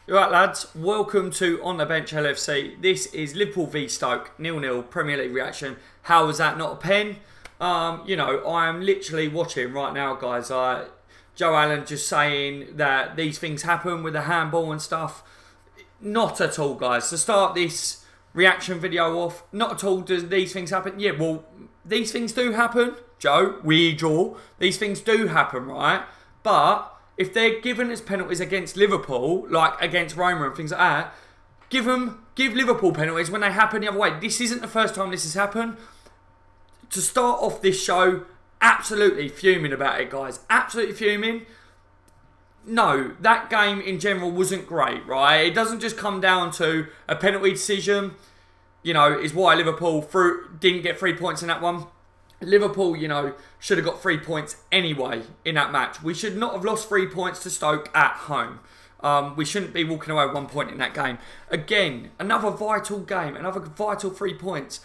Right, lads, welcome to On The Bench LFC. This is Liverpool v Stoke, 0-0 Premier League reaction. How was that not a pen? I am literally watching right now, guys. Joe Allen just saying that these things happen with the handball and stuff. Not at all, guys. To start this reaction video off, not at all does these things happen. Yeah, well, these things do happen, Joe. We draw. These things do happen, right? But if they're given as penalties against Liverpool, like against Roma and things like that, give Liverpool penalties when they happen the other way. This isn't the first time this has happened. To start off this show, absolutely fuming about it, guys. Absolutely fuming. No, that game in general wasn't great, right? It doesn't just come down to a penalty decision, is why Liverpool didn't get 3 points in that one. Liverpool, should have got 3 points anyway in that match. We should not have lost 3 points to Stoke at home. We shouldn't be walking away with 1 point in that game. Again, another vital game, another vital 3 points.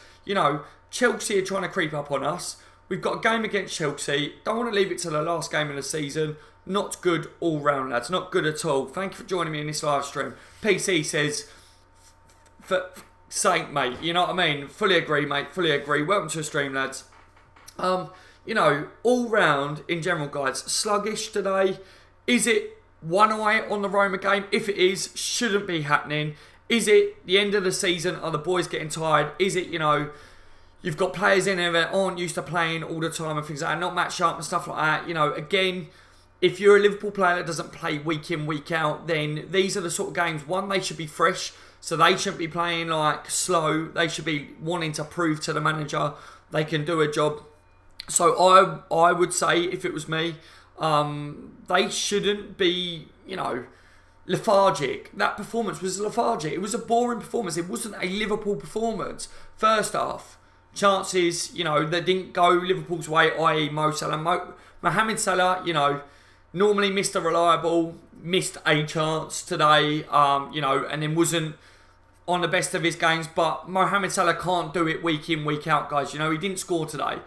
Chelsea are trying to creep up on us. We've got a game against Chelsea. Don't want to leave it to the last game of the season. Not good all round, lads. Not good at all. Thank you for joining me in this live stream. PC says, Saint, mate. You know what I mean? Fully agree, mate. Fully agree. Welcome to the stream, lads. All round, in general, guys, sluggish today. Is it one eye on the Roma game? If it is, shouldn't be happening. Is it the end of the season? Are the boys getting tired? Is it, you've got players in there that aren't used to playing all the time and things like that, not match up and stuff like that. Again, if you're a Liverpool player that doesn't play week in, week out, then these are the sort of games, one, they should be fresh, so they shouldn't be playing like slow. They should be wanting to prove to the manager they can do a job. So I would say, if it was me, they shouldn't be, lethargic. That performance was lethargic. It was a boring performance. It wasn't a Liverpool performance. First half, chances, they didn't go Liverpool's way, i.e. Mo Salah. Mohamed Salah, normally Mr. Reliable, missed a chance today, and then wasn't on the best of his games. But Mohamed Salah can't do it week in, week out, guys. He didn't score today.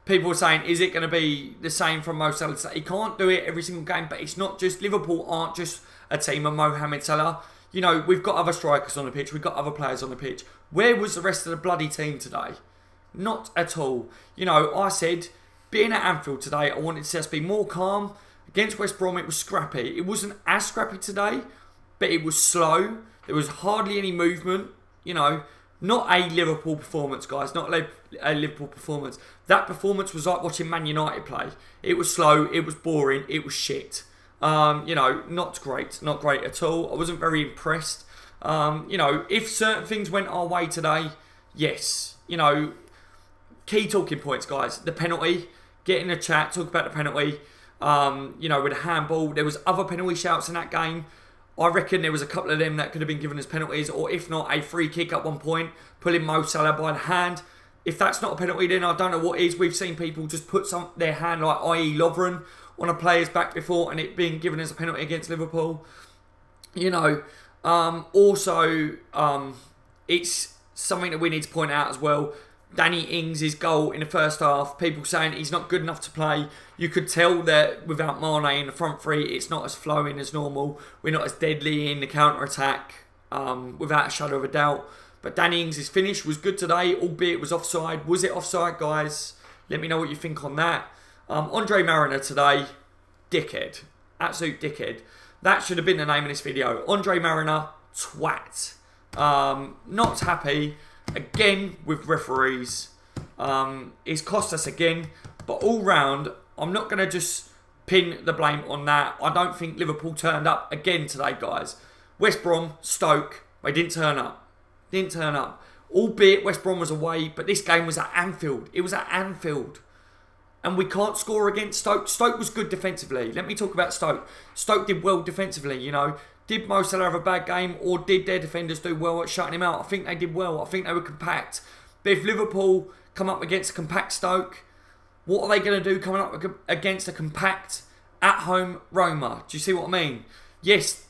People are saying, is it going to be the same from Mo Salah? He can't do it every single game, but it's not just, Liverpool aren't just a team of Mohamed Salah. We've got other strikers on the pitch. We've got other players on the pitch. Where was the rest of the bloody team today? Not at all. I said, being at Anfield today, I wanted to see us be more calm. Against West Brom, it was scrappy. It wasn't as scrappy today, but it was slow. There was hardly any movement, Not a Liverpool performance, guys. Not a Liverpool performance. That performance was like watching Man United play. It was slow. It was boring. It was shit. Not great. Not great at all. I wasn't very impressed. If certain things went our way today, yes. Key talking points, guys. The penalty. Get in the chat. Talk about the penalty. With a handball. There was other penalty shouts in that game. I reckon there was a couple of them that could have been given as penalties, or if not, a free kick at one point, pulling Mo Salah by the hand. If that's not a penalty, then I don't know what is. We've seen people just put their hand, like i.e. Lovren, on a player's back before, and it being given as a penalty against Liverpool. It's something that we need to point out as well. Danny Ings' goal in the first half, people saying he's not good enough to play. You could tell that without Mane in the front three, it's not as flowing as normal. We're not as deadly in the counter-attack, without a shadow of a doubt. But Danny Ings' finish was good today, albeit it was offside. Was it offside, guys? Let me know what you think on that. Andre Mariner today, dickhead. Absolute dickhead. That should have been the name of this video. Andre Mariner, twat. Not happy. Again, with referees, it's cost us again. But all round, I'm not going to just pin the blame on that. I don't think Liverpool turned up again today, guys. West Brom, Stoke, they didn't turn up. Didn't turn up. Albeit West Brom was away, but this game was at Anfield. It was at Anfield. And we can't score against Stoke. Stoke was good defensively. Let me talk about Stoke. Stoke did well defensively, Did Mo Salah have a bad game, or did their defenders do well at shutting him out? I think they did well. I think they were compact. But if Liverpool come up against a compact Stoke, what are they going to do coming up against a compact at-home Roma? Do you see what I mean? Yes,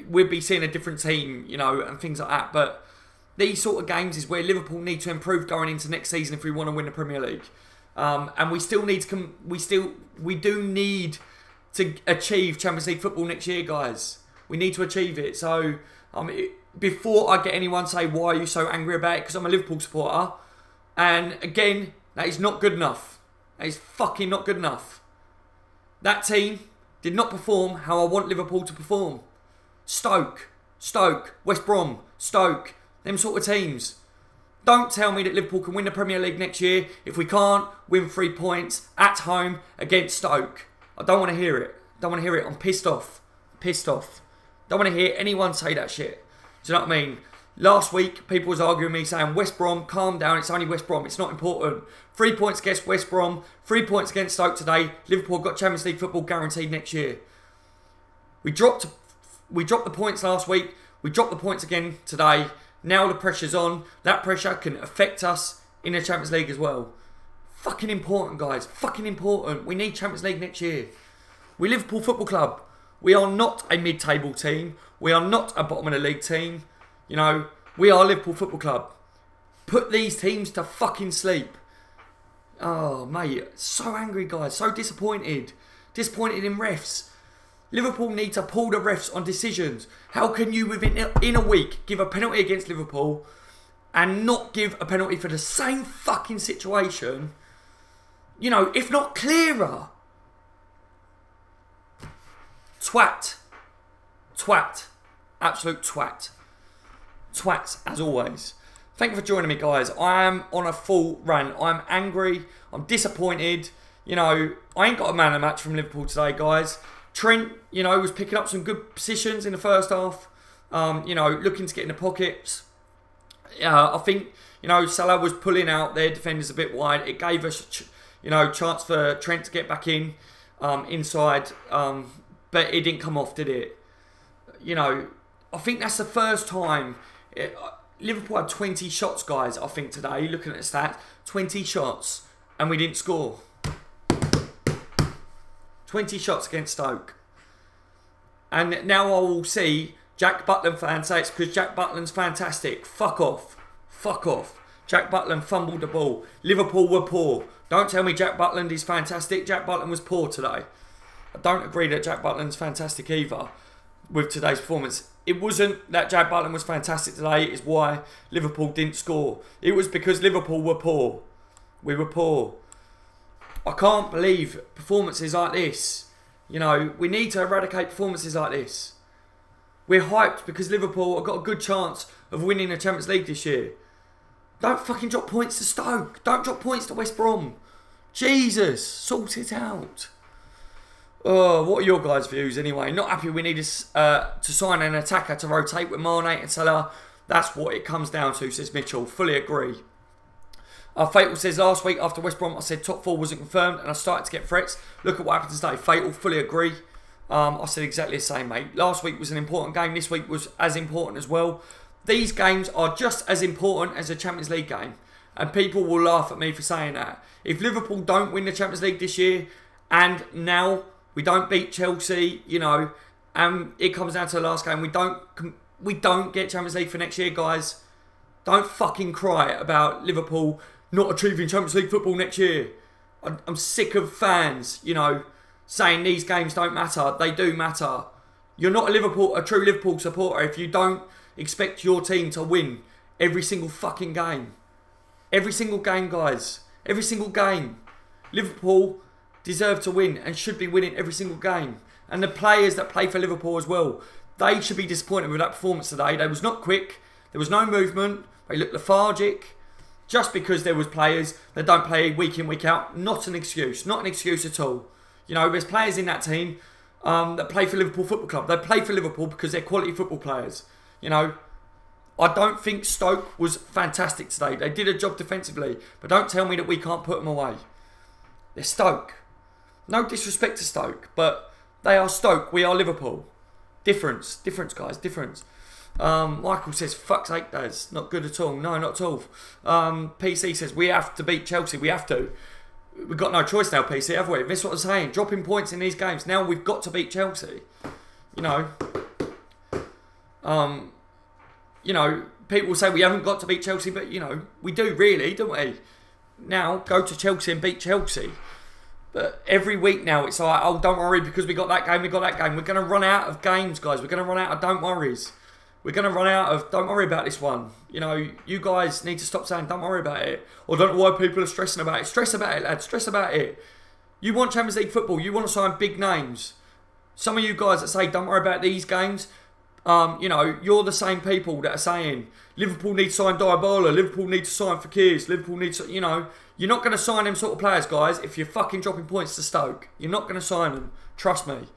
we'd be seeing a different team, and things like that. But these sort of games is where Liverpool need to improve going into next season if we want to win the Premier League. And we still need to we do need to achieve Champions League football next year, guys. We need to achieve it. So Before I get anyone say, why are you so angry about it? Because I'm a Liverpool supporter. And again, that is not good enough. That is fucking not good enough. That team did not perform how I want Liverpool to perform. Stoke, West Brom, Stoke, them sort of teams. Don't tell me that Liverpool can win the Premier League next year if we can't win 3 points at home against Stoke. I don't want to hear it. Don't want to hear it. I'm pissed off. Pissed off. Don't want to hear anyone say that shit. Do you know what I mean? Last week, people was arguing with me saying, West Brom, calm down, it's only West Brom, it's not important. 3 points against West Brom, 3 points against Stoke today. Liverpool got Champions League football guaranteed next year. We dropped the points last week, we dropped the points again today. Now the pressure's on. That pressure can affect us in the Champions League as well. Fucking important, guys. Fucking important. We need Champions League next year. We Liverpool Football Club. We are not a mid-table team. We are not a bottom of the league team. You know, we are Liverpool Football Club. Put these teams to fucking sleep. Oh, mate. So angry, guys. So disappointed. Disappointed in refs. Liverpool need to pull the refs on decisions. How can you, in a week, give a penalty against Liverpool and not give a penalty for the same fucking situation? You know, if not clearer. Twat. Twat. Absolute twat. Twats, as always. Thank you for joining me, guys. I am on a full run. I'm angry. I'm disappointed. You know, I ain't got a man of the match from Liverpool today, guys. Trent, you know, was picking up some good positions in the first half. You know, looking to get in the pockets. I think, you know, Salah was pulling out their defenders a bit wide. It gave us, you know, chance for Trent to get back in inside. But it didn't come off, did it? You know, I think that's the first time. Liverpool had 20 shots, guys, I think, today. Looking at the stats. 20 shots. And we didn't score. 20 shots against Stoke. And now I will see Jack Butland fans say it's because Jack Butland's fantastic. Fuck off. Fuck off. Jack Butland fumbled the ball. Liverpool were poor. Don't tell me Jack Butland is fantastic. Jack Butland was poor today. I don't agree that Jack Butland's fantastic either with today's performance. It wasn't that Jack Butland was fantastic today. It's why Liverpool didn't score. It was because Liverpool were poor. We were poor. I can't believe performances like this. You know, we need to eradicate performances like this. We're hyped because Liverpool have got a good chance of winning the Champions League this year. Don't fucking drop points to Stoke. Don't drop points to West Brom. Jesus, sort it out. Oh, what are your guys' views anyway? Not happy we need to sign an attacker to rotate with Mane and Salah. That's what it comes down to, says Mitchell. Fully agree. Fatal says, last week after West Brom, I said top 4 wasn't confirmed and I started to get threats. Look at what happened today. Fatal, fully agree. I said exactly the same, mate. Last week was an important game. This week was as important as well. These games are just as important as a Champions League game. And people will laugh at me for saying that. If Liverpool don't win the Champions League this year and now we don't beat Chelsea, you know, and it comes down to the last game, we don't get Champions League for next year, guys. Don't fucking cry about Liverpool not achieving Champions League football next year. I'm sick of fans, you know, saying these games don't matter. They do matter. You're not a true Liverpool supporter if you don't expect your team to win every single fucking game. Every single game, guys. Every single game. Liverpool deserve to win and should be winning every single game. And the players that play for Liverpool as well, they should be disappointed with that performance today. They was not quick. There was no movement. They looked lethargic. Just because there was players that don't play week in, week out. Not an excuse. Not an excuse at all. You know, there's players in that team that play for Liverpool Football Club. They play for Liverpool because they're quality football players. You know, I don't think Stoke was fantastic today. They did a job defensively. But don't tell me that we can't put them away. They're Stoke. No disrespect to Stoke, but they are Stoke. We are Liverpool. Difference. Difference, guys. Difference. Michael says, fuck's sake, Daz. Not good at all. No, not at all. PC says, we have to beat Chelsea. We have to. We've got no choice now, PC, have we? That's what I'm saying. Dropping points in these games. Now we've got to beat Chelsea. You know. You know, people say we haven't got to beat Chelsea, but, you know, we do really, don't we? Now, go to Chelsea and beat Chelsea. But every week now, it's like, oh, don't worry, because we got that game, we got that game. We're going to run out of games, guys. We're going to run out of don't worries. We're going to run out of, don't worry about this one. You know, you guys need to stop saying, don't worry about it. Or don't know why people are stressing about it. Stress about it, lads. Stress about it. You want Champions League football. You want to sign big names. Some of you guys that say, don't worry about these games, you know, you're the same people that are saying, Liverpool need to sign Dybala, Liverpool need to sign Fekir, Liverpool needs to, you know, you're not going to sign them sort of players, guys, if you're fucking dropping points to Stoke. You're not going to sign them. Trust me.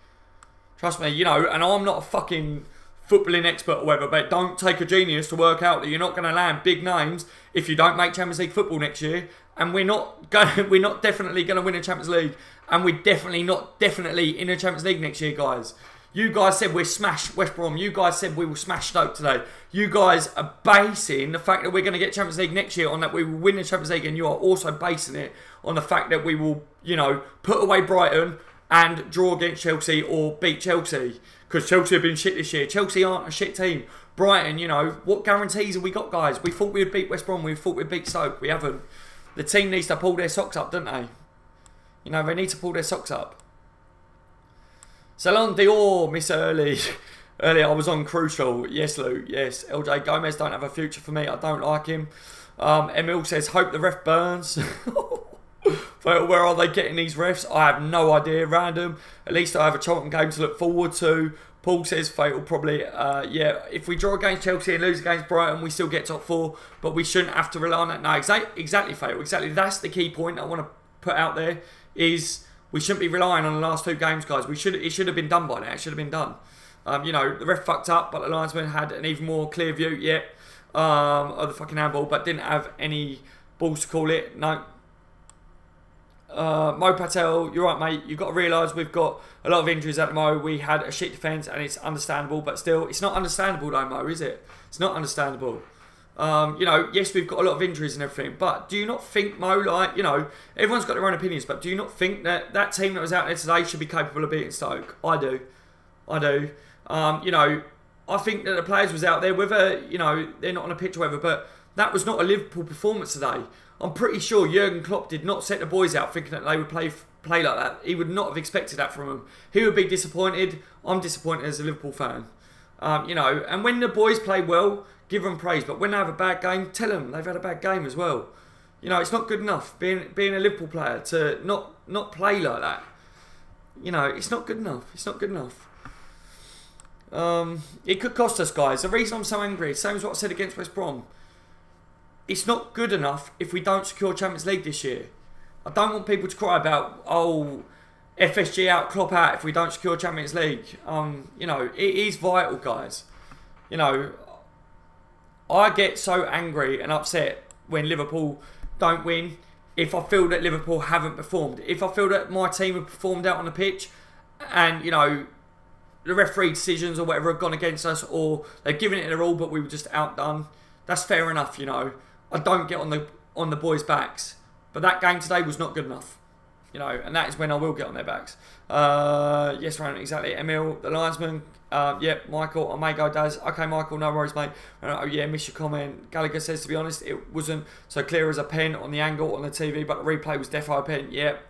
Trust me, you know, and I'm not a fucking footballing expert or whatever, but don't take a genius to work out that you're not going to land big names if you don't make Champions League football next year. And we're not definitely going to win a Champions League, and we're definitely not in a Champions League next year, guys. You guys said we'll smash West Brom. You guys said we will smash Stoke today. You guys are basing the fact that we're going to get Champions League next year on that we will win the Champions League, and you are also basing it on the fact that we will, you know, put away Brighton and draw against Chelsea or beat Chelsea. Because Chelsea have been shit this year. Chelsea aren't a shit team. Brighton, you know, what guarantees have we got, guys? We thought we would beat West Brom. We thought we'd beat Stoke. We haven't. The team needs to pull their socks up, don't they? You know, they need to pull their socks up. Salon Dior, Miss Early. Earlier I was on Crucial. Yes, Lou. Yes. LJ Gomez don't have a future for me. I don't like him. Emil says, hope the ref burns. Where are they getting these refs? I have no idea. Random. At least I have a Charlton game to look forward to. Paul says Fatal probably, yeah, if we draw against Chelsea and lose against Brighton, we still get top 4, but we shouldn't have to rely on that. No, exactly, Fatal, exactly. That's the key point I want to put out there, is we shouldn't be relying on the last 2 games, guys. It should have been done by now. It should have been done. You know, the ref fucked up, but the linesman had an even more clear view, yeah, of the fucking handball, but didn't have any balls to call it. No. Mo Patel, you're right, mate. You've got to realise we've got a lot of injuries at the Mo. We had a shit defence, and it's understandable, but still, it's not understandable though, Mo, is it? It's not understandable. You know, yes, we've got a lot of injuries and everything, but do you not think, Mo, like, you know, everyone's got their own opinions, but do you not think that that team that was out there today should be capable of beating Stoke? I do. I do. You know, I think that the players was out there, whether, you know, they're not on a pitch or whatever, but that was not a Liverpool performance today. I'm pretty sure Jurgen Klopp did not set the boys out thinking that they would play like that. He would not have expected that from them. He would be disappointed. I'm disappointed as a Liverpool fan. You know, and when the boys play well, give them praise. But when they have a bad game, tell them they've had a bad game as well. You know, it's not good enough being a Liverpool player to not play like that. You know, it's not good enough. It's not good enough. It could cost us, guys. The reason I'm so angry, same as what I said against West Brom. It's not good enough if we don't secure Champions League this year. I don't want people to cry about, oh, FSG out, Klopp out if we don't secure Champions League. You know, it is vital, guys. You know, I get so angry and upset when Liverpool don't win if I feel that Liverpool haven't performed. If I feel that my team have performed out on the pitch and, you know, the referee decisions or whatever have gone against us, or they've given it their all but we were just outdone, that's fair enough, you know. I don't get on the boys' backs, but that game today was not good enough, you know, and that is when I will get on their backs. Yes, Ryan, exactly. Emil, the linesman. Yep, Michael, I may go, Daz. Okay, Michael, no worries, mate. Oh yeah, miss your comment. Gallagher says, to be honest, it wasn't so clear as a pen on the angle on the TV, but the replay was defo a pen. Yep.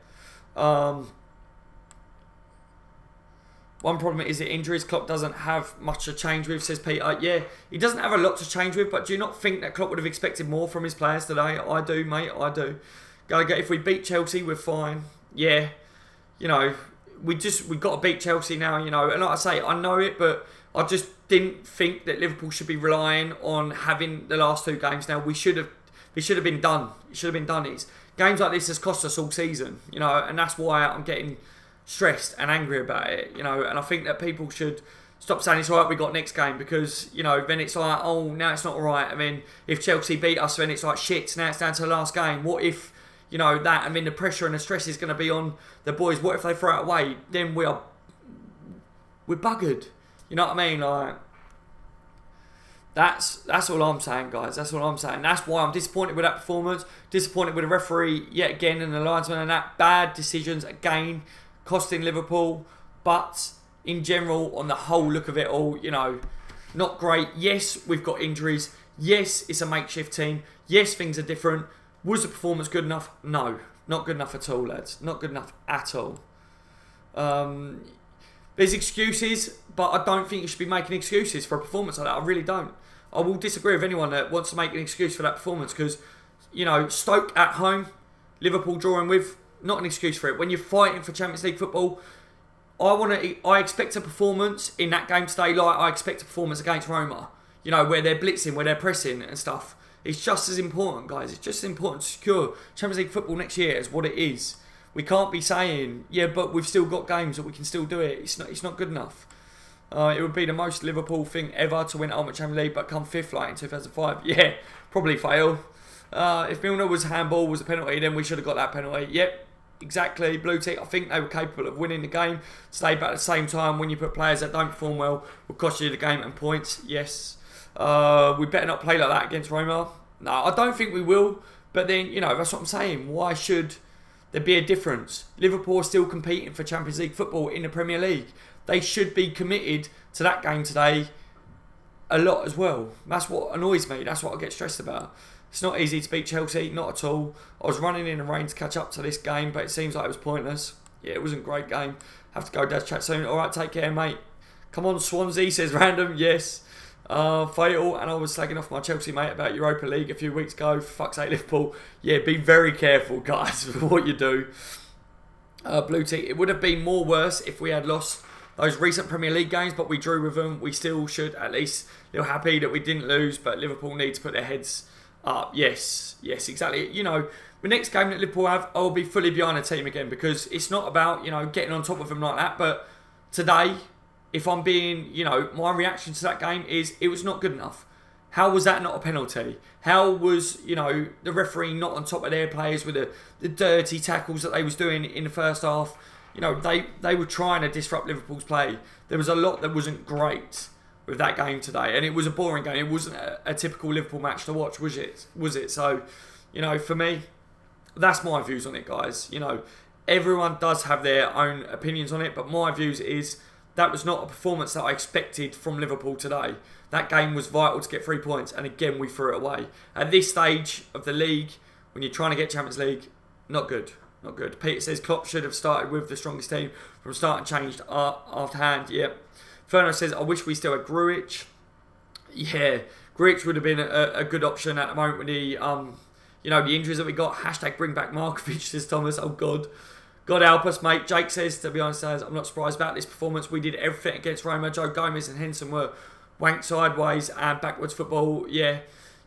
One problem is the injuries. Klopp doesn't have much to change with, says Peter. Yeah, he doesn't have a lot to change with, but do you not think that Klopp would have expected more from his players today? I do, mate, I do. Gallagher, if we beat Chelsea, we're fine. Yeah, you know, we've got to beat Chelsea now, you know. And like I say, I know it, but I just didn't think that Liverpool should be relying on having the last 2 games now. It should have been done. It should have been done. Games like this has cost us all season, you know, and that's why I'm getting stressed and angry about it, you know, and I think that people should stop saying it's alright, we got next game, because, you know, then it's like, oh, now it's not alright, and then if Chelsea beat us, then it's like, shit, now it's down to the last game. What if, you know, that, I mean, the pressure and the stress is going to be on the boys. What if they throw it away? Then we're buggered, you know what I mean? Like, that's all I'm saying, guys. That's all I'm saying. That's why I'm disappointed with that performance, disappointed with the referee yet again, and the linesman, and that bad decisions again, costing Liverpool. But in general, on the whole look of it all, you know, not great. Yes, we've got injuries. Yes, it's a makeshift team. Yes, things are different. Was the performance good enough? No, not good enough at all, lads. Not good enough at all. There's excuses, but I don't think you should be making excuses for a performance like that. I really don't. I will disagree with anyone that wants to make an excuse for that performance because, you know, Stoke at home, Liverpool drawing with, not an excuse for it. When you're fighting for Champions League football, I expect a performance in that game today like I expect a performance against Roma. You know, where they're blitzing, where they're pressing and stuff. It's just as important, guys. It's just as important to secure Champions League football next year as what it is. We can't be saying, yeah, but we've still got games that we can still do it. It's not good enough. It would be the most Liverpool thing ever to win Ultimate Champions League, but come 5th like in 2005. Yeah, probably fail. If Milner was handball, was a penalty, then we should have got that penalty. Yep, exactly. Blue tick. I think they were capable of winning the game today, but at the same time, when you put players that don't perform well, will cost you the game and points. Yes. We better not play like that against Roma. No, I don't think we will. But then, you know, that's what I'm saying. Why should there be a difference? Liverpool are still competing for Champions League football in the Premier League. They should be committed to that game today a lot as well. That's what annoys me. That's what I get stressed about. It's not easy to beat Chelsea, not at all. I was running in the rain to catch up to this game, but it seems like it was pointless. Yeah, it wasn't a great game. Have to go, Dad's chat soon. All right, take care, mate. Come on, Swansea, says Random. Yes. Fatal, and I was slagging off my Chelsea mate about Europa League a few weeks ago. For fuck's sake, Liverpool. Yeah, be very careful, guys, with what you do. Blue tick. It would have been more worse if we had lost those recent Premier League games, but we drew with them. We still should at least feel happy that we didn't lose, but Liverpool need to put their heads up. Yes, exactly. You know, the next game that Liverpool have, I'll be fully behind the team again because it's not about, you know, getting on top of them like that, but today, if I'm being, you know, my reaction to that game is it was not good enough. How was that not a penalty? How was, you know, the referee not on top of their players with the dirty tackles that they was doing in the first half? You know, they were trying to disrupt Liverpool's play. There was a lot that wasn't great with that game today. And it was a boring game. It wasn't a typical Liverpool match to watch, was it? So, you know, for me, that's my views on it, guys. You know, everyone does have their own opinions on it, but my views is that was not a performance that I expected from Liverpool today. That game was vital to get 3 points, and again, we threw it away. At this stage of the league, when you're trying to get Champions League, not good. Not good. Peter says Klopp should have started with the strongest team from start and changed after hand. Yep. Ferno says, I wish we still had Grujic. Yeah, Grujic would have been a good option at the moment with the, you know, the injuries that we got. Hashtag bring back Markovic, says Thomas. Oh, God. God help us, mate. Jake says, to be honest, I'm not surprised about this performance. We did everything against Roma. Joe Gomez and Henderson were wanked sideways and backwards football. Yeah.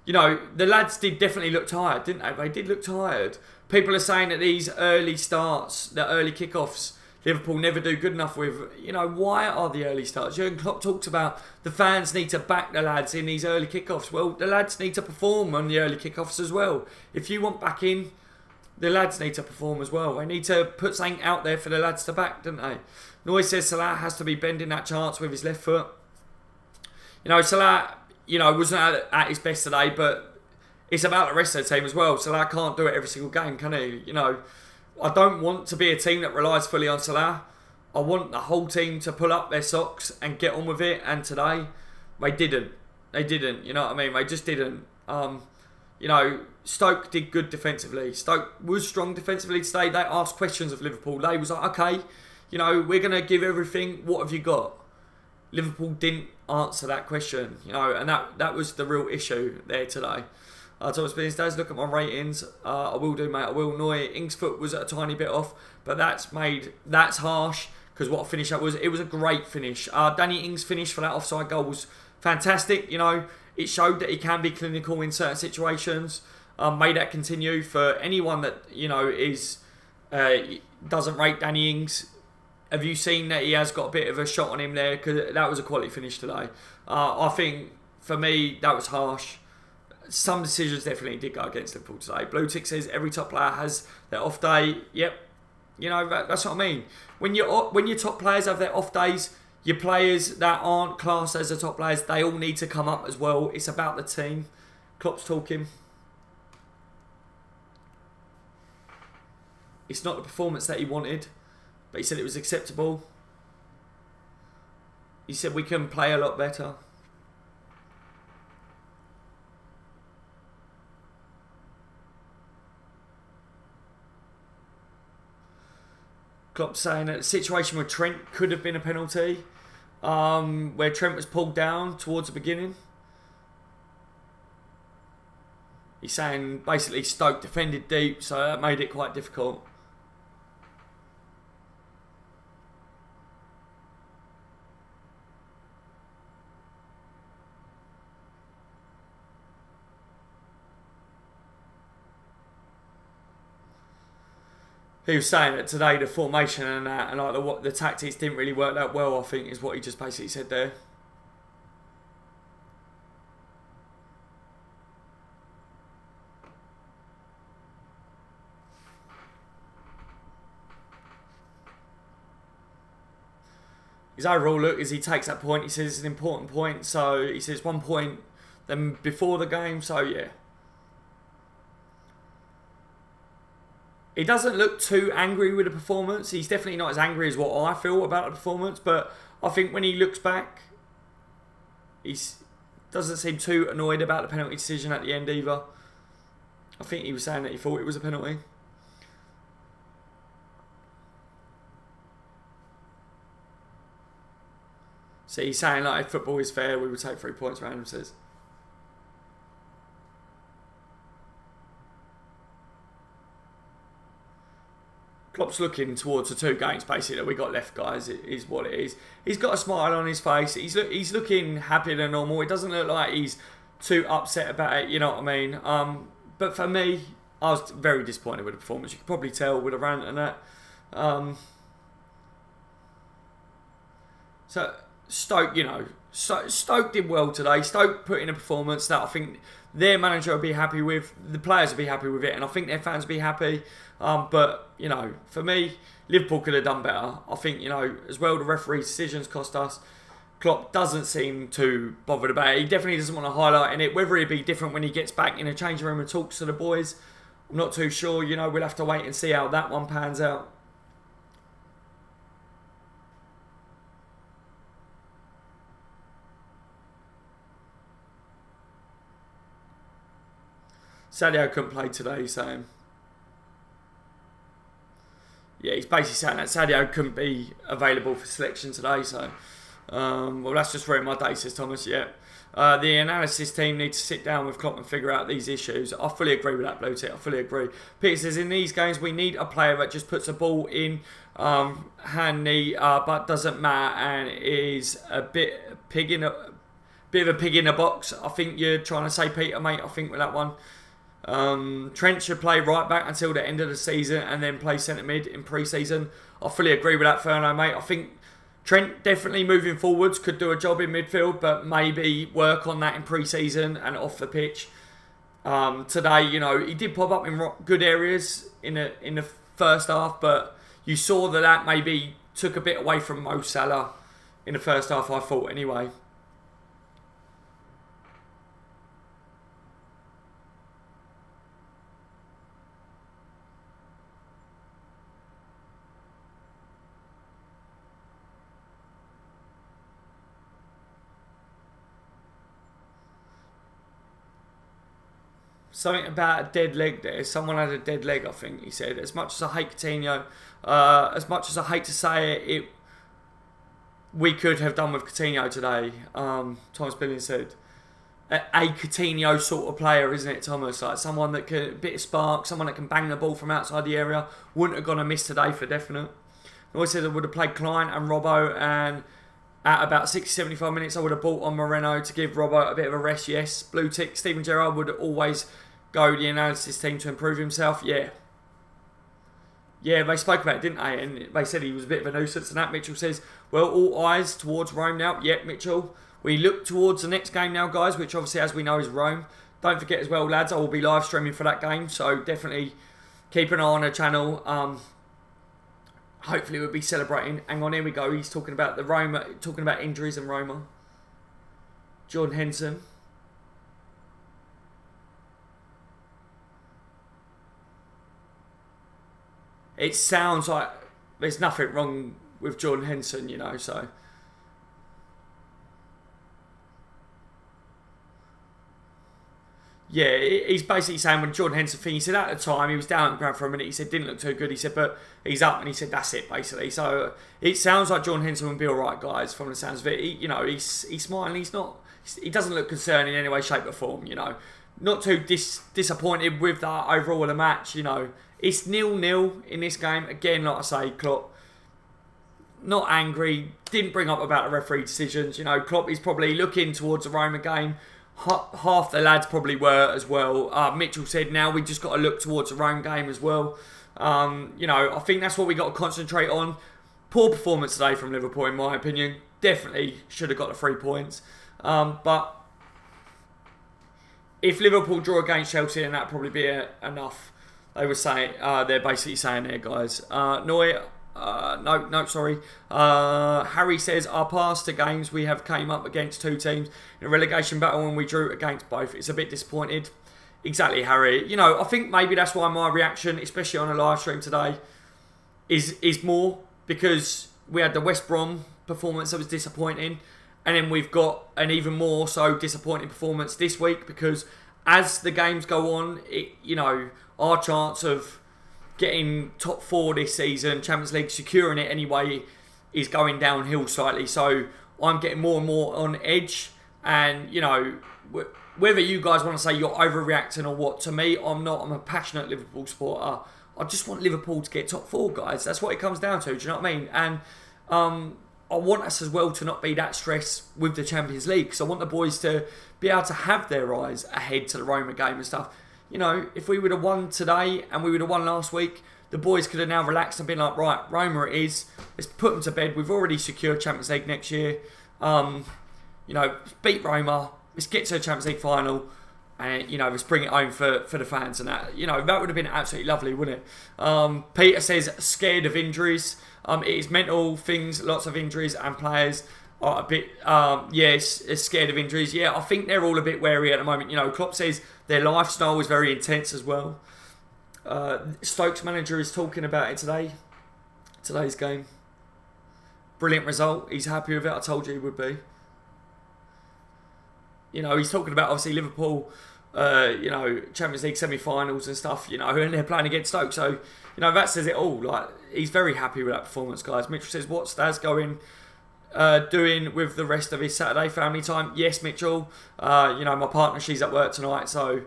You know, the lads did definitely look tired, didn't they? They did look tired. People are saying that these early starts, the early kickoffs, Liverpool never do good enough with. You know, why are the early starts? Jurgen Klopp talks about the fans need to back the lads in these early kickoffs. Well, the lads need to perform on the early kickoffs as well. If you want backing, the lads need to perform as well. They need to put something out there for the lads to back, don't they? Noise says Salah has to be bending that chance with his left foot. You know, Salah, you know, wasn't at his best today, but it's about the rest of the team as well. Salah can't do it every single game, can he? You know, I don't want to be a team that relies fully on Salah. I want the whole team to pull up their socks and get on with it. And today, they didn't. They didn't. You know what I mean? They just didn't. You know, Stoke did good defensively. Stoke was strong defensively today. They asked questions of Liverpool. They was like, okay, you know, we're going to give everything. What have you got? Liverpool didn't answer that question, you know, and that was the real issue there today. Thomas Beans does look at my ratings. I will do, mate. I will. Noy Ingsfoot was a tiny bit off, but that's harsh because what a finish that was. It was a great finish. Danny Ings' finish for that offside goal was fantastic. You know, it showed that he can be clinical in certain situations. May that continue for anyone that, you know, is doesn't rate Danny Ings. Have you seen that he has got a bit of a shot on him there? Because that was a quality finish today. I think, for me, that was harsh. Some decisions definitely did go against Liverpool today. Blue Tick says every top player has their off day. Yep. You know, that's what I mean. When your top players have their off days, your players that aren't classed as the top players, they all need to come up as well. It's about the team. Klopp's talking. It's not the performance that he wanted, but he said it was acceptable. He said we can play a lot better. Klopp saying that the situation with Trent could have been a penalty, where Trent was pulled down towards the beginning. He's saying basically Stoke defended deep, so that made it quite difficult. He was saying that today the formation and that, and like the tactics didn't really work that well, I think, is what he just basically said there. His overall look is he takes that point, he says it's an important point, so he says 1 point then before the game, so yeah. He doesn't look too angry with the performance. He's definitely not as angry as what I feel about the performance, but I think when he looks back, he doesn't seem too annoyed about the penalty decision at the end either. I think he was saying that he thought it was a penalty. So he's saying, like, if football is fair, we would take 3 points, Random says. Klopp's looking towards the 2 games, basically, that we got left, guys, is what it is. He's got a smile on his face. He's looking happier than normal. It doesn't look like he's too upset about it, you know what I mean? But for me, I was very disappointed with the performance. You could probably tell with a rant and that. So Stoke, you know, Stoke did well today. Stoke put in a performance that I think their manager will be happy with, the players will be happy with it, and I think their fans will be happy. But, you know, for me, Liverpool could have done better. I think, you know, as well, the referee's decisions cost us. Klopp doesn't seem too bothered about it. He definitely doesn't want to highlight in it. Whether it'd be different when he gets back in a changing room and talks to the boys, I'm not too sure. You know, we'll have to wait and see how that one pans out. Sadio couldn't play today, he's saying. Yeah, he's basically saying that Sadio couldn't be available for selection today, so... well, that's just ruined my day, says Thomas, yeah. The analysis team need to sit down with Klopp and figure out these issues. I fully agree with that, Blue Tick. I fully agree. Peter says, in these games, we need a player that just puts a ball in handy, but doesn't matter, and is a bit of a pig in a box. I think you're trying to say, Peter, mate, I think with that one. Trent should play right back until the end of the season and then play centre mid in pre-season. I fully agree with that, Ferno, mate. I think Trent definitely moving forwards could do a job in midfield, but maybe work on that in pre-season and off the pitch. Today, you know, he did pop up in good areas in the first half, but you saw that maybe took a bit away from Mo Salah in the first half, I thought, anyway. Something about a dead leg there. Someone had a dead leg, I think he said. As much as I hate Coutinho, as much as I hate to say it, we could have done with Coutinho today. Thomas Billings said. A Coutinho sort of player, isn't it, Thomas? Like someone that can, a bit of spark, someone that can bang the ball from outside the area. Wouldn't have gone amiss today for definite. I always said I would have played Clyne and Robbo, and at about 60-75 minutes, I would have brought on Moreno to give Robbo a bit of a rest, yes. Blue tick, Steven Gerrard would always go the analysis team to improve himself, yeah. Yeah, they spoke about it, didn't they? And they said he was a bit of a nuisance. And that Mitchell says, well, all eyes towards Rome now. Yep, Mitchell. We look towards the next game now, guys, which obviously, as we know, is Rome. Don't forget as well, lads, I will be live streaming for that game. So definitely keep an eye on the channel. Hopefully we'll be celebrating. Hang on, here we go. He's talking about the Roma, talking about injuries in Roma. Jordan Henderson. It sounds like there's nothing wrong with Jordan Henderson, you know, so. yeah, he's basically saying when Jordan Henderson thing, he said at the time, he was down on the ground for a minute, he said didn't look too good, he said, but he's up, and he said that's it, basically. So it sounds like Jordan Henderson will be alright, guys, from the sounds of it. You know, he's smiling, he doesn't look concerned in any way, shape or form, you know. Not too disappointed with that overall of the match, you know. It's 0-0 in this game. Again, like I say, Klopp, not angry, didn't bring up about the referee decisions. You know, Klopp is probably looking towards the Roma game. Half the lads probably were as well. Mitchell said now we just got to look towards the Rome game as well. You know, I think that's what we got to concentrate on. Poor performance today from Liverpool, in my opinion. Definitely should have got the 3 points. But if Liverpool draw against Chelsea, then that'd probably be enough. They were saying, they're basically saying there, guys. Sorry. Harry says, our past 2 games we have came up against 2 teams in a relegation battle and we drew against both. It's a bit disappointed. Exactly, Harry. You know, I think maybe that's why my reaction, especially on a live stream today, is more because we had the West Brom performance that was disappointing, and then we've got an even more so disappointing performance this week because as the games go on, you know, our chance of getting top 4 this season, Champions League, securing it anyway, is going downhill slightly. So I'm getting more and more on edge. And, you know, whether you guys want to say you're overreacting or what, to me, I'm not. I'm a passionate Liverpool supporter. I just want Liverpool to get top 4, guys. That's what it comes down to. Do you know what I mean? And I want us as well to not be that stressed with the Champions League because I want the boys to be able to have their eyes ahead to the Roma game and stuff. You know, if we would have won today and we would have won last week, the boys could have now relaxed and been like, right, Roma it is. Let's put them to bed. We've already secured Champions League next year. You know, beat Roma. Let's get to the Champions League final. And, you know, let's bring it home for the fans and that. You know, that would have been absolutely lovely, wouldn't it? Peter says, scared of injuries. It is mental things, lots of injuries, and players are a bit, yes, scared of injuries. Yeah, I think they're all a bit wary at the moment. You know, Klopp says their lifestyle is very intense as well. Stoke's manager is talking about it today. Today's game. Brilliant result. He's happy with it. I told you he would be. You know, he's talking about, obviously, Liverpool, you know, Champions League semi-finals and stuff, you know, and they're playing against Stoke. So, you know, that says it all. Like, he's very happy with that performance, guys. Mitchell says, what's Staz doing with the rest of his Saturday family time? Yes, Mitchell. You know, my partner, she's at work tonight, so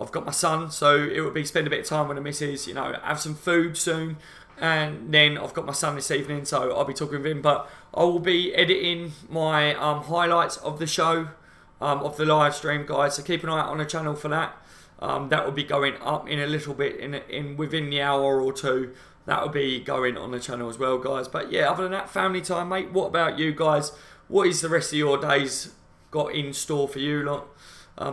I've got my son, so it would be spend a bit of time with the missus, you know, have some food soon, and then I've got my son this evening, so I'll be talking with him, but I will be editing my highlights of the show, of the live stream, guys, so keep an eye out on the channel for that. That will be going up in a little bit, within the hour or 2. That will be going on the channel as well, guys. But yeah, other than that, family time, mate. What about you guys? What is the rest of your days got in store for you lot?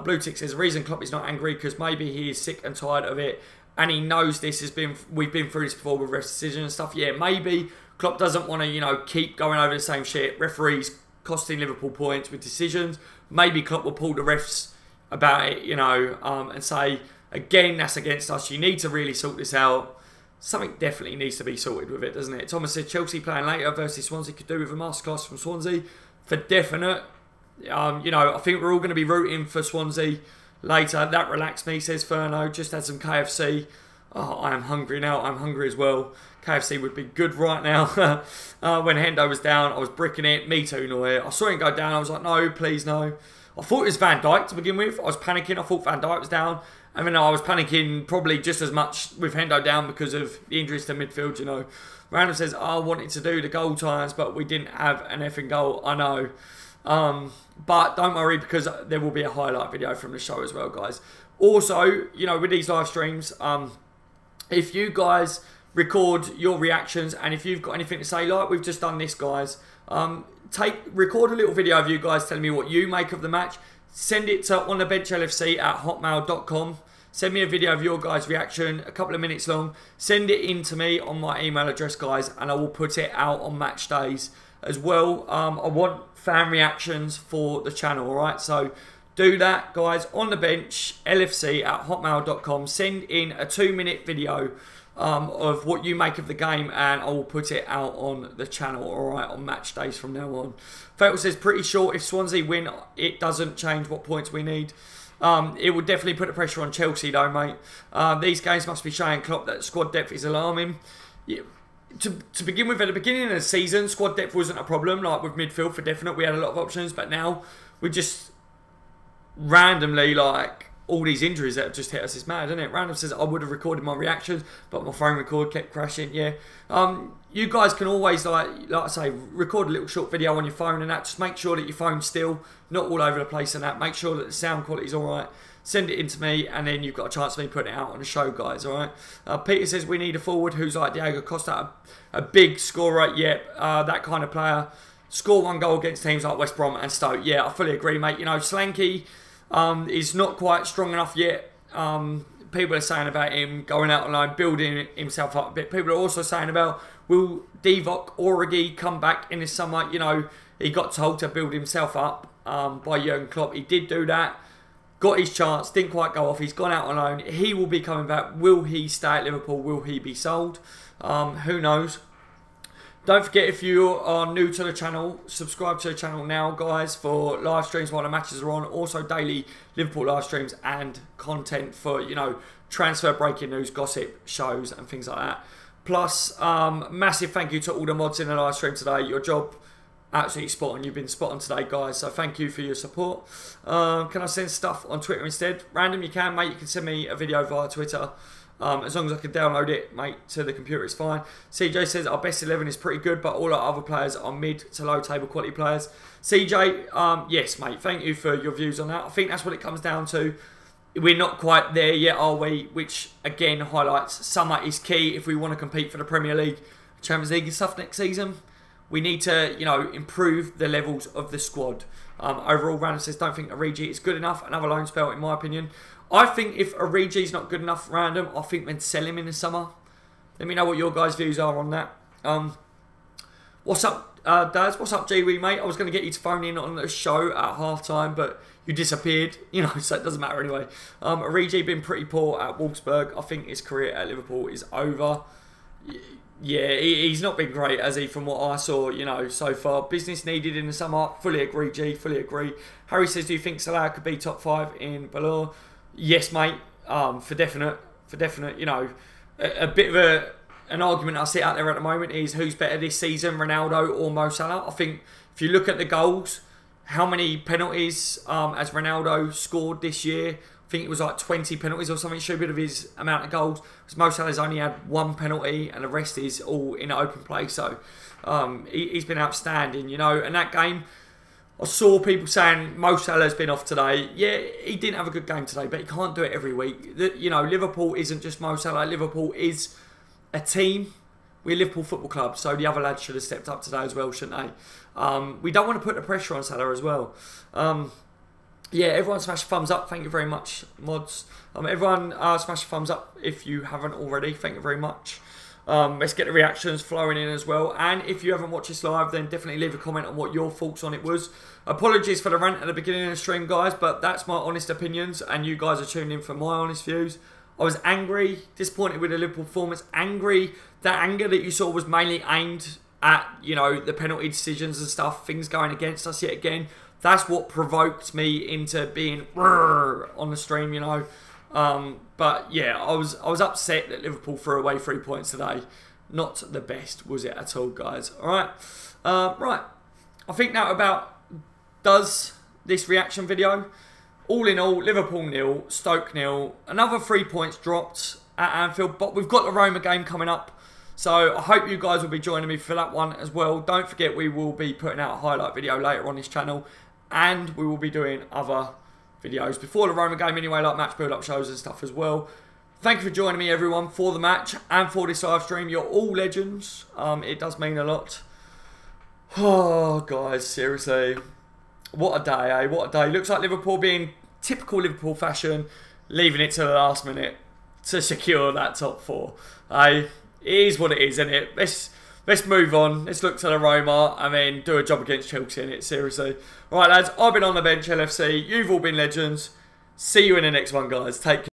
Blue Tick says, the reason Klopp is not angry because maybe he is sick and tired of it and he knows we've been through this before with ref decision and stuff. Yeah, maybe Klopp doesn't want to, you know, keep going over the same shit. Referees costing Liverpool points with decisions. Maybe Klopp will pull the refs about it, you know, and say, again, that's against us. You need to really sort this out. Something definitely needs to be sorted with it, doesn't it? Thomas said Chelsea playing later versus Swansea could do with a masterclass from Swansea. For definite. You know, I think we're all going to be rooting for Swansea later. That relaxed me, says Ferno. Just had some KFC. Oh, I am hungry now. I'm hungry as well. KFC would be good right now. When Hendo was down, I was bricking it. Me too, Noy. I saw him go down. I was like, no, please, no. I thought it was Van Dijk to begin with. I was panicking. I thought Van Dijk was down. I mean, I was panicking probably just as much with Hendo down because of the injuries to midfield, you know. Random says, I wanted to do the goal times, but we didn't have an effing goal. I know. But don't worry because there will be a highlight video from the show as well, guys. Also, you know, with these live streams, if you guys record your reactions and if you've got anything to say, like we've just done this, guys, record a little video of you guys telling me what you make of the match. Send it to onthebenchlfc@hotmail.com. Send me a video of your guys' reaction, a couple of minutes long. Send it in to me on my email address, guys, and I will put it out on match days as well. I want fan reactions for the channel, alright? So do that, guys. On the bench, lfc@hotmail.com. Send in a 2-minute video of what you make of the game, and I will put it out on the channel, alright, on match days from now on. Fatal says, pretty sure if Swansea win, it doesn't change what points we need. It will definitely put the pressure on Chelsea though, mate. These games must be showing Klopp that squad depth is alarming. Yeah. To begin with, at the beginning of the season, squad depth wasn't a problem, like with midfield for definite. We had a lot of options, but now we just randomly, like, all these injuries that have just hit us is mad, isn't it? Random says, I would have recorded my reactions, but my phone record kept crashing. Yeah. You guys can always, like I say, record a little short video on your phone and that. Just make sure that your phone's still, not all over the place and that. Make sure that the sound quality is alright. Send it in to me, and then you've got a chance of me putting it out on the show, guys, alright? Peter says, we need a forward who's like Diego Costa, a big scorer. Yep, that kind of player. Score one goal against teams like West Brom and Stoke. Yeah, I fully agree, mate. You know, Solanke is not quite strong enough yet. People are saying about him going out on loan, building himself up a bit. People are also saying about, will Divock Origi come back in the summer? You know, he got told to build himself up by Jurgen Klopp. He did do that. Got his chance, didn't quite go off. He's gone out on loan. He will be coming back. Will he stay at Liverpool? Will he be sold? Who knows? Don't forget, if you are new to the channel, subscribe to the channel now, guys, for live streams while the matches are on. Also, daily Liverpool live streams and content for, you know, transfer breaking news, gossip, shows, and things like that. Plus, massive thank you to all the mods in the live stream today. Your job, absolutely spot on. You've been spot on today, guys, so thank you for your support. Can I send stuff on Twitter instead? Random, you can, mate. You can send me a video via Twitter. As long as I can download it, mate, to the computer, it's fine. CJ says our best 11 is pretty good, but all our other players are mid to low table quality players. CJ, yes, mate, thank you for your views on that. I think that's what it comes down to. We're not quite there yet, are we? Which, again, highlights summer is key if we want to compete for the Premier League, Champions League and stuff next season. We need to, you know, improve the levels of the squad. Overall, Random says, don't think Origi is good enough. Another loan spell, in my opinion. I think if Origi's not good enough, Random, I think we'd sell him in the summer. Let me know what your guys' views are on that. What's up, Daz? What's up, G-Wee, mate? I was going to get you to phone in on the show at half-time, but you disappeared. You know, so it doesn't matter anyway. Origi been pretty poor at Wolfsburg. I think his career at Liverpool is over. Yeah, he's not been great, has he, from what I saw, you know, so far. Business needed in the summer. Fully agree, G. Fully agree. Harry says, do you think Salah could be top 5 in Ballon? Yes, mate. For definite. For definite. You know, a bit of an argument I see out there at the moment is who's better this season, Ronaldo or Mo Salah? I think if you look at the goals, how many penalties has Ronaldo scored this year? I think it was like 20 penalties or something stupid of his amount of goals. Because Mo Salah's only had 1 penalty and the rest is all in open play. So he's been outstanding, you know. And that game, I saw people saying Mo Salah's been off today. Yeah, he didn't have a good game today, but he can't do it every week. You know, Liverpool isn't just Mo Salah. Liverpool is a team. We're Liverpool Football Club, so the other lads should have stepped up today as well, shouldn't they? We don't want to put the pressure on Salah as well. Yeah, everyone smash a thumbs up. Thank you very much, mods. Everyone smash a thumbs up if you haven't already. Thank you very much. Let's get the reactions flowing in as well. And if you haven't watched this live, then definitely leave a comment on what your thoughts on it was. Apologies for the rant at the beginning of the stream, guys, but that's my honest opinions, and you guys are tuned in for my honest views. I was angry, disappointed with the Liverpool performance. Angry, that anger that you saw was mainly aimed at, you know, the penalty decisions and stuff, things going against us yet again. That's what provoked me into being on the stream, you know. But yeah, I was upset that Liverpool threw away 3 points today. Not the best, was it at all, guys? All right, right. I think that about does this reaction video. All in all, Liverpool 0, Stoke 0. Another 3 points dropped at Anfield, but we've got the Roma game coming up. So I hope you guys will be joining me for that one as well. Don't forget, we will be putting out a highlight video later on this channel. And we will be doing other videos before the Roma game anyway, like match build-up shows and stuff as well. Thank you for joining me, everyone, for the match and for this live stream. You're all legends. It does mean a lot. Oh, guys, seriously. What a day, eh? What a day. Looks like Liverpool being typical Liverpool fashion, leaving it to the last minute to secure that top 4. It is what it is, isn't it? Let's move on. Let's look to the Roma and then do a job against Chelsea in it, seriously. All right, lads, I've been on the bench, LFC. You've all been legends. See you in the next one, guys. Take care.